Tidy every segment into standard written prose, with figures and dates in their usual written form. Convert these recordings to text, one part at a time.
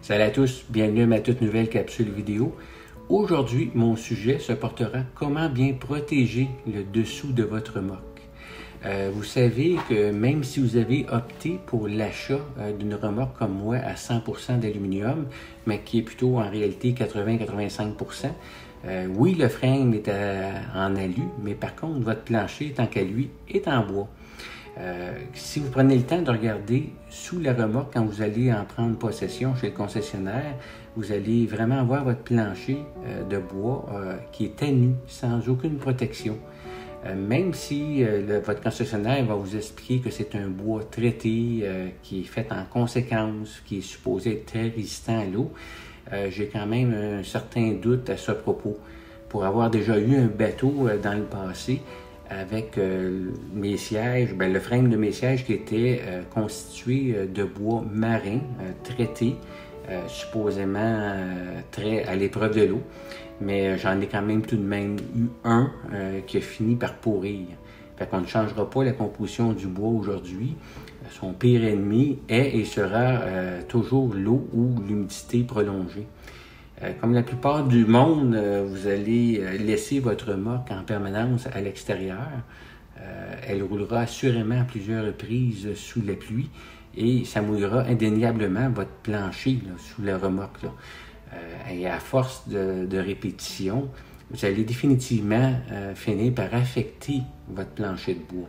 Salut à tous, bienvenue à ma toute nouvelle capsule vidéo. Aujourd'hui, mon sujet se portera comment bien protéger le dessous de votre remorque. Vous savez que même si vous avez opté pour l'achat d'une remorque comme moi à 100% d'aluminium, mais qui est plutôt en réalité 80-85%, oui, le frame est en alu, mais par contre, votre plancher, tant qu'à lui, est en bois. Si vous prenez le temps de regarder sous la remorque quand vous allez en prendre possession chez le concessionnaire, vous allez vraiment voir votre plancher de bois qui est à nu, sans aucune protection. Même si votre concessionnaire va vous expliquer que c'est un bois traité, qui est fait en conséquence, qui est supposé être très résistant à l'eau, j'ai quand même un certain doute à ce propos. Pour avoir déjà eu un bateau dans le passé, avec mes sièges, le frame de mes sièges qui était constitué de bois marin, traité, supposément très à l'épreuve de l'eau. Mais j'en ai quand même tout de même eu un qui a fini par pourrir. Fait qu'on ne changera pas la composition du bois aujourd'hui. Son pire ennemi est et sera toujours l'eau ou l'humidité prolongée. Comme la plupart du monde, vous allez laisser votre remorque en permanence à l'extérieur. Elle roulera assurément à plusieurs reprises sous la pluie et ça mouillera indéniablement votre plancher là, sous la remorque. Là. Et à force de répétition, vous allez définitivement finir par affecter votre plancher de bois.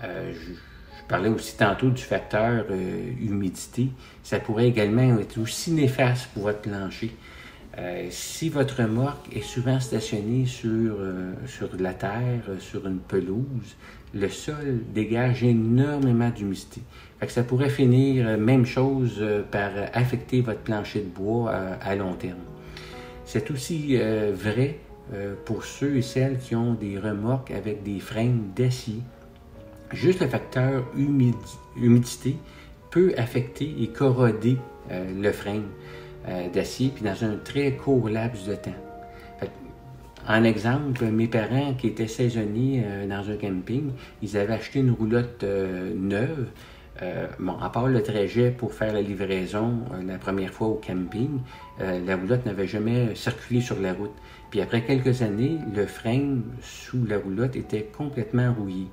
Je parlais aussi tantôt du facteur humidité. Ça pourrait également être aussi néfaste pour votre plancher. Si votre remorque est souvent stationnée sur de la terre, sur une pelouse, le sol dégage énormément d'humidité. Ça pourrait finir, même chose, par affecter votre plancher de bois à long terme. C'est aussi vrai pour ceux et celles qui ont des remorques avec des frames d'acier. Juste le facteur humidité peut affecter et corroder le frame d'acier, puis dans un très court laps de temps. En exemple, mes parents qui étaient saisonniers dans un camping, ils avaient acheté une roulotte neuve. À part le trajet pour faire la livraison la première fois au camping, la roulotte n'avait jamais circulé sur la route. Puis après quelques années, le frame sous la roulotte était complètement rouillé.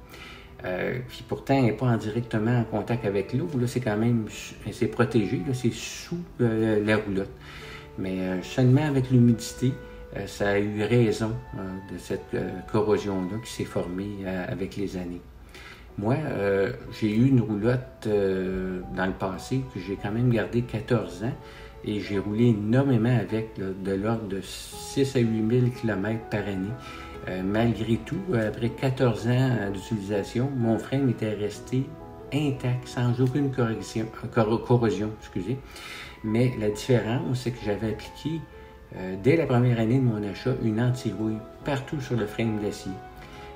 Puis pourtant, elle n'est pas directement en contact avec l'eau. Là, c'est quand même, c'est protégé, là, c'est sous la roulotte. Mais seulement avec l'humidité, ça a eu raison de cette corrosion-là qui s'est formée avec les années. Moi, j'ai eu une roulotte dans le passé que j'ai quand même gardé 14 ans et j'ai roulé énormément avec, là, de l'ordre de 6 à 8 000 km par année. Malgré tout, après 14 ans d'utilisation, mon frame était resté intact, sans aucune corrosion. Mais la différence, c'est que j'avais appliqué, dès la première année de mon achat, une anti-rouille partout sur le frame d'acier.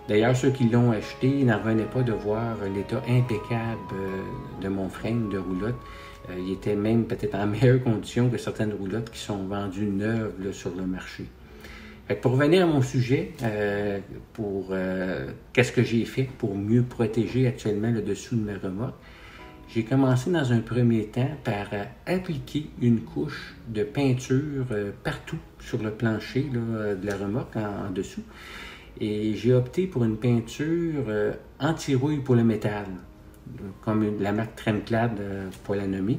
D'ailleurs, ceux qui l'ont acheté n'en revenaient pas de voir l'état impeccable de mon frame de roulotte. Il était même peut-être en meilleure condition que certaines roulottes qui sont vendues neuves là, sur le marché. Pour revenir à mon sujet, qu'est-ce que j'ai fait pour mieux protéger actuellement le dessous de ma remorque, j'ai commencé dans un premier temps par appliquer une couche de peinture partout sur le plancher là, de la remorque en dessous. Et j'ai opté pour une peinture anti-rouille pour le métal, comme la marque Tremclad pour la nommer.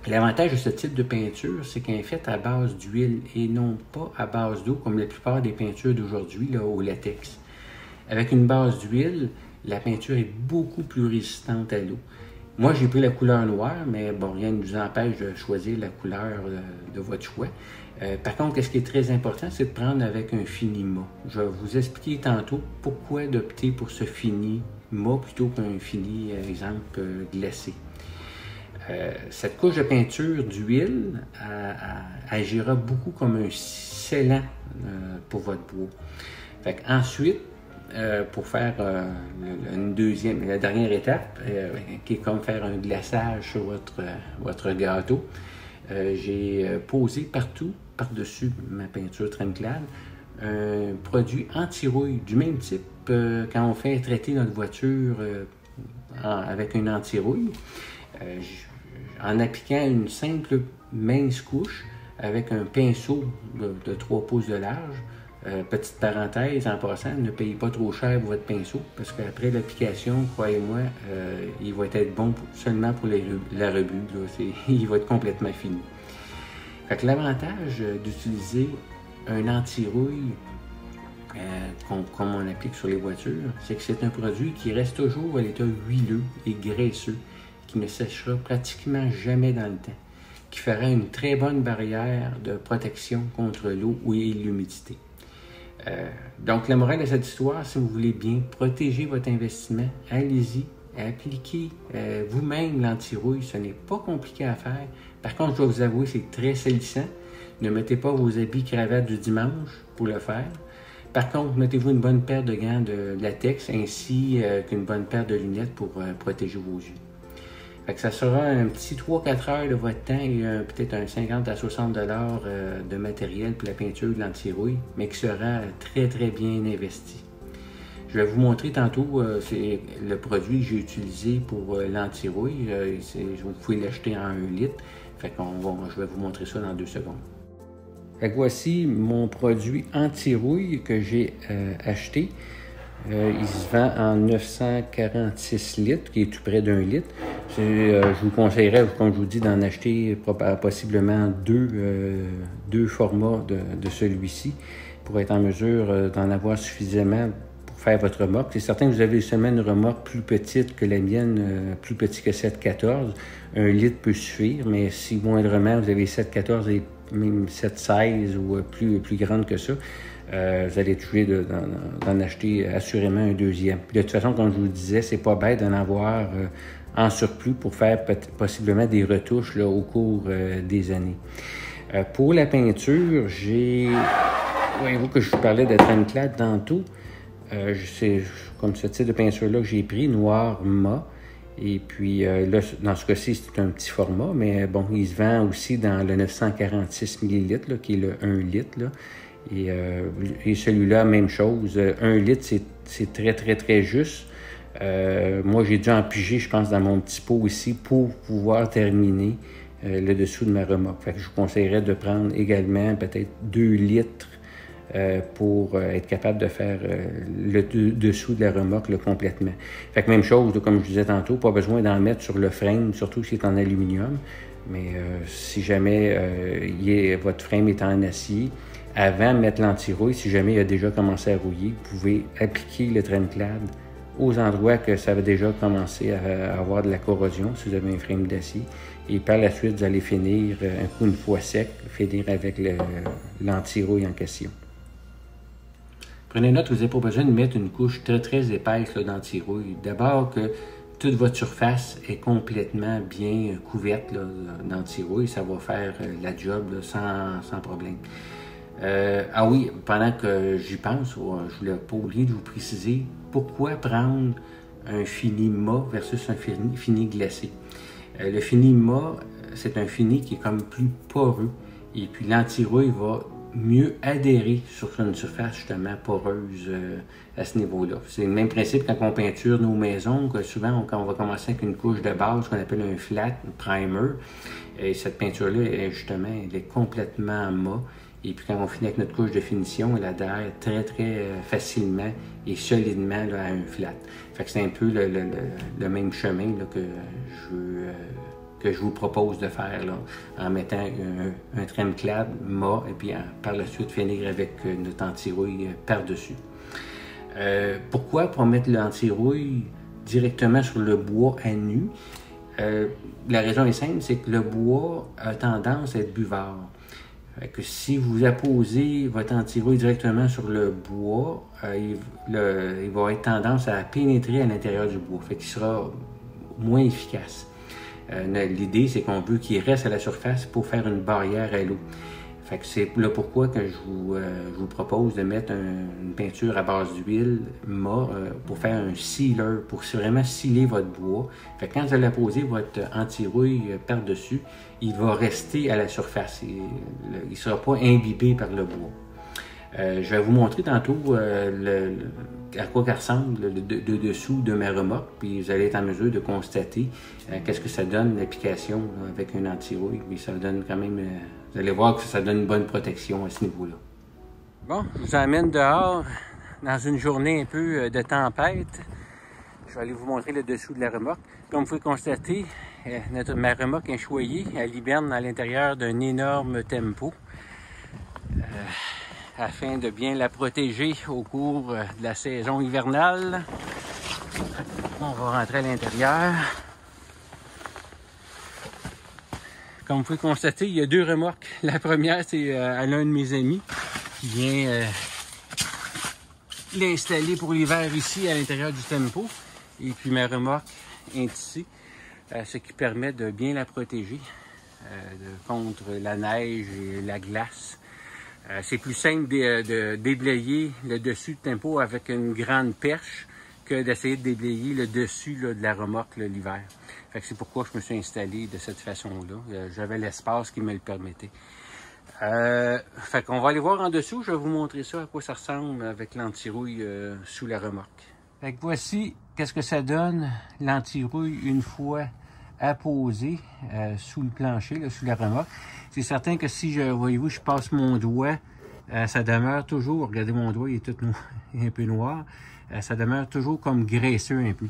L'avantage de ce type de peinture, c'est qu'elle est faite à base d'huile et non pas à base d'eau, comme la plupart des peintures d'aujourd'hui au latex. Avec une base d'huile, la peinture est beaucoup plus résistante à l'eau. Moi, j'ai pris la couleur noire, mais bon, rien ne nous empêche de choisir la couleur de votre choix. Par contre, ce qui est très important, c'est de prendre avec un fini mat. Je vais vous expliquer tantôt pourquoi d'opter pour ce fini mat plutôt qu'un fini, exemple, glacé. Cette couche de peinture d'huile agira beaucoup comme un scellant pour votre bois. Ensuite, pour faire la dernière étape, qui est comme faire un glaçage sur votre gâteau, j'ai posé partout, par-dessus ma peinture Tremclad, un produit anti-rouille du même type quand on fait traiter notre voiture avec une anti-rouille. En appliquant une simple mince couche avec un pinceau de 3 pouces de large. Petite parenthèse en passant, ne payez pas trop cher votre pinceau parce qu'après l'application, croyez-moi, il va être bon seulement pour la rebut. Il va être complètement fini. Fait que l'avantage d'utiliser un anti-rouille comme on applique sur les voitures, c'est que c'est un produit qui reste toujours à l'état huileux et graisseux, qui ne séchera pratiquement jamais dans le temps, qui fera une très bonne barrière de protection contre l'eau et l'humidité. Donc, la morale de cette histoire, si vous voulez bien protéger votre investissement, allez-y, appliquez vous-même l'anti-rouille. Ce n'est pas compliqué à faire. Par contre, je dois vous avouer, c'est très salissant. Ne mettez pas vos habits cravates du dimanche pour le faire. Par contre, mettez-vous une bonne paire de gants de latex ainsi qu'une bonne paire de lunettes pour protéger vos yeux. Fait que ça sera un petit 3-4 heures de votre temps et peut-être un 50 à 60 $ de matériel pour la peinture de l'anti-rouille, mais qui sera très très bien investi. Je vais vous montrer tantôt, c'est le produit que j'ai utilisé pour l'anti-rouille. Vous pouvez l'acheter en 1 litre. Fait que je vais vous montrer ça dans 2 secondes. Fait que voici mon produit anti-rouille que j'ai acheté. Il se vend en 946 litres, qui est tout près d'1 litre. Je vous conseillerais, comme je vous dis, d'en acheter possiblement deux formats de celui-ci pour être en mesure d'en avoir suffisamment pour faire votre remorque. C'est certain que vous avez seulement une remorque plus petite que la mienne, plus petite que 7,14. 1 litre peut suffire, mais si moindrement vous avez 7,14 et même 7,16 ou plus grande que ça, vous allez être obligé d'en acheter assurément un deuxième. Puis de toute façon, comme je vous le disais, c'est pas bête d'en avoir en surplus pour faire possiblement des retouches là, au cours des années. Pour la peinture, voyez-vous que je vous parlais de Tremclad tantôt. C'est comme ce type de peinture-là que j'ai pris, noir mat. Et puis là, dans ce cas-ci, c'est un petit format, mais bon, il se vend aussi dans le 946 ml, là, qui est le 1 litre. Là. Et celui-là, même chose. 1 litre, c'est très, très, très juste. Moi, j'ai dû en piger, je pense, dans mon petit pot ici pour pouvoir terminer le dessous de ma remorque. Fait que je vous conseillerais de prendre également peut-être 2 litres pour être capable de faire le dessous de la remorque là, complètement. Fait que même chose, là, comme je disais tantôt, pas besoin d'en mettre sur le frame, surtout si c'est en aluminium. Mais si jamais votre frame est en acier, avant de mettre l'anti-rouille, si jamais il a déjà commencé à rouiller, vous pouvez appliquer le Tremclad aux endroits que ça va déjà commencer à avoir de la corrosion, si vous avez un frame d'acier. Et par la suite, vous allez finir, une fois sec, finir avec l'anti-rouille en question. Prenez note, vous n'avez pas besoin de mettre une couche très très épaisse d'anti-rouille. D'abord que toute votre surface est complètement bien couverte d'anti-rouille, ça va faire la job là, sans problème. Ah oui, pendant que j'y pense, je voulais pas oublier de vous préciser pourquoi prendre un fini mat versus un fini glacé. Le fini mat, c'est un fini qui est comme plus poreux et puis l'anti-rouille va mieux adhérer sur une surface justement poreuse à ce niveau-là. C'est le même principe quand on peinture nos maisons, que souvent quand on va commencer avec une couche de base qu'on appelle un flat, un primer, et cette peinture-là, justement, elle est complètement mat. Et puis quand on finit avec notre couche de finition, elle adhère très très facilement et solidement là, à un flat. Fait que c'est un peu le même chemin là, que je vous propose de faire là, en mettant un Tremclad mat et puis par la suite finir avec notre anti-rouille par-dessus. Pourquoi pas mettre l'anti-rouille directement sur le bois à nu? La raison est simple, c'est que le bois a tendance à être buvard. Fait que si vous apposez votre anti-rouille directement sur le bois, il va avoir tendance à pénétrer à l'intérieur du bois. Fait qu'il sera moins efficace. L'idée, c'est qu'on veut qu'il reste à la surface pour faire une barrière à l'eau. Fait que c'est là pourquoi que je vous propose de mettre une peinture à base d'huile mat pour faire un sealer, pour vraiment sciller votre bois. Fait que quand vous allez poser votre anti-rouille par-dessus, il va rester à la surface. Il ne sera pas imbibé par le bois. Je vais vous montrer tantôt à quoi ressemble le dessous de ma remorque, puis vous allez être en mesure de constater qu'est-ce que ça donne l'application avec un anti-rouille. Puis ça donne quand même, vous allez voir que ça donne une bonne protection à ce niveau-là. Bon, je vous emmène dehors dans une journée un peu de tempête. Je vais aller vous montrer le dessous de la remorque. Comme vous pouvez constater, ma remorque est choyée. Elle hiberne à l'intérieur d'un énorme tempo. Afin de bien la protéger au cours de la saison hivernale. On va rentrer à l'intérieur. Comme vous pouvez constater, il y a deux remorques. La première, c'est à l'un de mes amis qui vient l'installer pour l'hiver ici à l'intérieur du tempo. Et puis ma remorque est ici, ce qui permet de bien la protéger contre la neige et la glace. C'est plus simple de déblayer le dessus de tempo avec une grande perche que d'essayer de déblayer le dessus là, de la remorque l'hiver. C'est pourquoi je me suis installé de cette façon-là. J'avais l'espace qui me le permettait. On va aller voir en dessous. Je vais vous montrer ça, à quoi ça ressemble avec l'anti-rouille sous la remorque. Voici qu'est-ce que ça donne, l'anti-rouille, une fois apposé sous le plancher, là, sous la remorque. C'est certain que si, voyez-vous, je passe mon doigt, ça demeure toujours, regardez mon doigt, il est tout noir, il est un peu noir, ça demeure toujours comme graisseux un peu.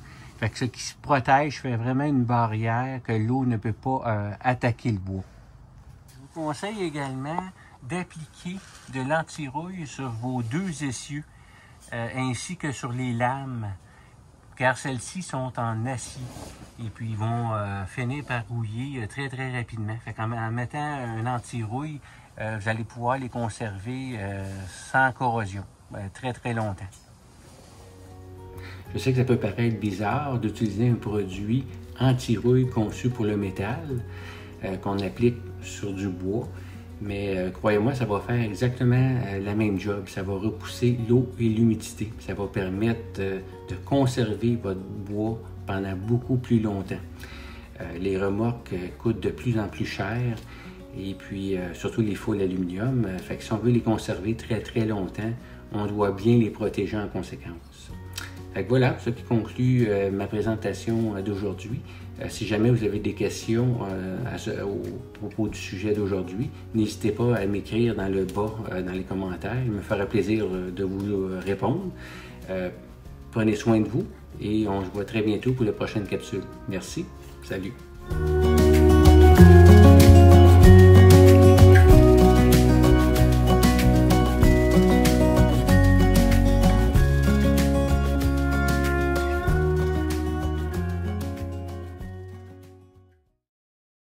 Ce qui se protège fait vraiment une barrière que l'eau ne peut pas attaquer le bois. Je vous conseille également d'appliquer de l'anti-rouille sur vos deux essieux, ainsi que sur les lames, car celles-ci sont en acier et puis ils vont finir par rouiller très très rapidement. En mettant un anti-rouille, vous allez pouvoir les conserver sans corrosion très très longtemps. Je sais que ça peut paraître bizarre d'utiliser un produit anti-rouille conçu pour le métal qu'on applique sur du bois, mais croyez-moi, ça va faire exactement la même job. Ça va repousser l'eau et l'humidité. Ça va permettre de conserver votre bois pendant beaucoup plus longtemps. Les remorques coûtent de plus en plus cher et puis surtout les foules aluminium. Si on veut les conserver très très longtemps, on doit bien les protéger en conséquence. Voilà, ce qui conclut ma présentation d'aujourd'hui. Si jamais vous avez des questions au propos du sujet d'aujourd'hui, n'hésitez pas à m'écrire dans le bas, dans les commentaires. Il me fera plaisir de vous répondre. Prenez soin de vous et on se voit très bientôt pour la prochaine capsule. Merci. Salut.